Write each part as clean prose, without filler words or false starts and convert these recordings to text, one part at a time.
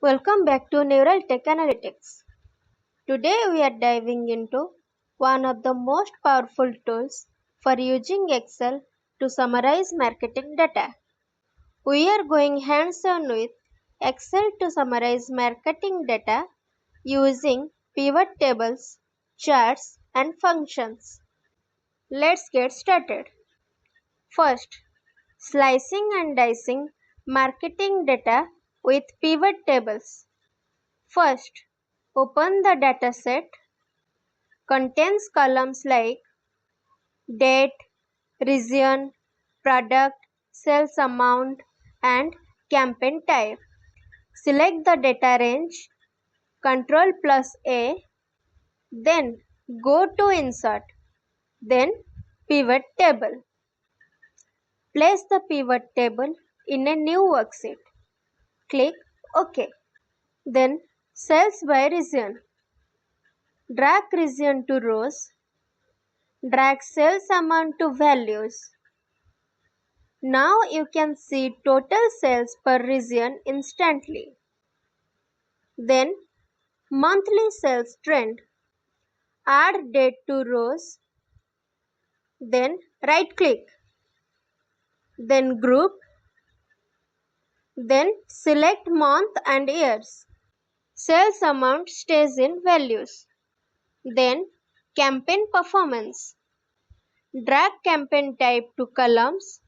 Welcome back to NeuralTechAnalytics. Today we are diving into one of the most powerful tools for using Excel to summarize marketing data. We are going hands-on with Excel to summarize marketing data using pivot tables, charts, and functions. Let's get started. First, slicing and dicing marketing data with pivot tables. First, open the dataset. Contains columns like date, region, product, sales amount, and campaign type. Select the data range, Ctrl plus A, then go to Insert, then Pivot Table. Place the pivot table in a new worksheet. Click OK. Then Sales by region. Drag region to rows. Drag sales amount to values. Now you can see total sales per region instantly. Then monthly sales trend. Add date to rows. Then right click. Then group. Then select month and years. Sales amount stays in values. Then campaign performance. Drag campaign type to columns.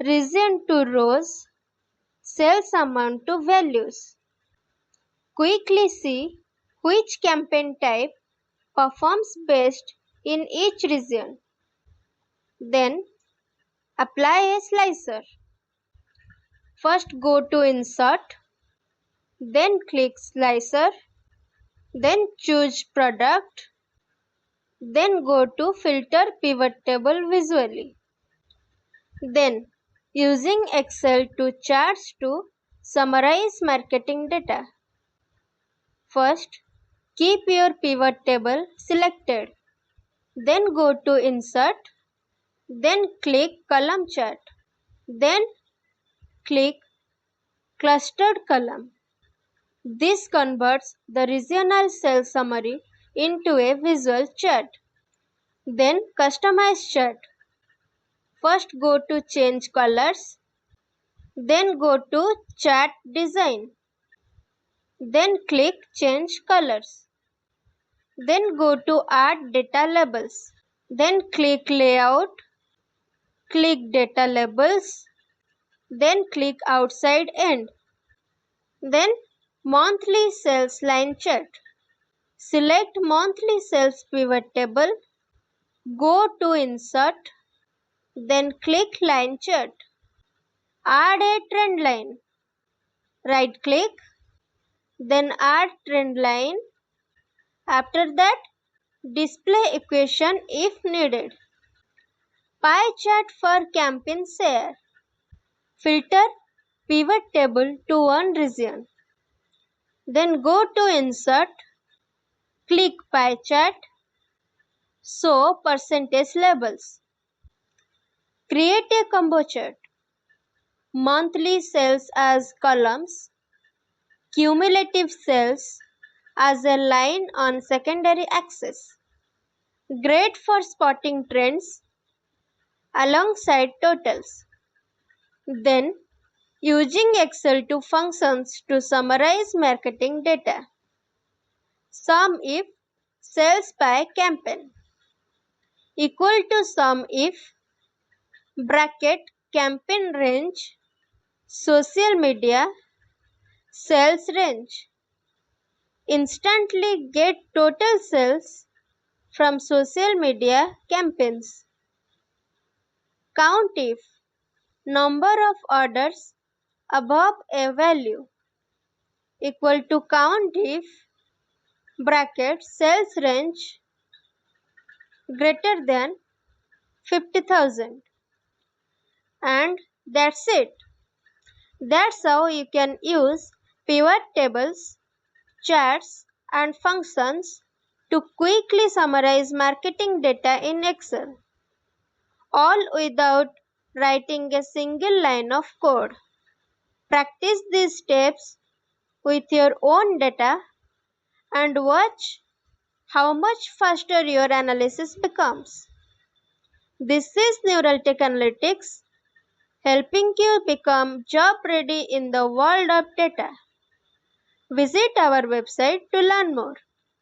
Region to rows. Sales amount to values. Quickly see which campaign type performs best in each region. Then apply a slicer. First go to Insert, then click Slicer, then choose Product, then go to Filter Pivot Table visually. Then using Excel to charts to summarize marketing data. First, keep your pivot table selected. Then go to Insert, then click Column Chart. Then click Clustered Column. This converts the regional sales summary into a visual chart. Then customize chart. First go to Change Colors. Then go to Chart Design. Then click Change Colors. Then go to Add Data Labels. Then click Layout. Click Data Labels. Then click Outside End. Then Monthly Sales Line Chart. Select Monthly Sales Pivot Table. Go to Insert. Then click Line Chart. Add a trend line. Right click. Then add trend line. After that, display equation if needed. Pie chart for campaign share. Filter pivot table to one region. Then go to Insert. Click Pie chart. Show percentage labels. Create a combo chart. Monthly sales as columns. Cumulative sales as a line on secondary axis. Great for spotting trends alongside totals. Then using Excel to functions to summarize marketing data. Sum if sales by campaign equal to sum if bracket campaign range social media sales range. Instantly get total sales from social media campaigns. Count if number of orders above a value equal to count if bracket sales range greater than 50,000. And that's it. That's how you can use pivot tables, charts, and functions to quickly summarize marketing data in Excel, all without writing a single line of code. Practice these steps with your own data and watch how much faster your analysis becomes. This is NeuralTechAnalytics, helping you become job ready in the world of data. Visit our website to learn more.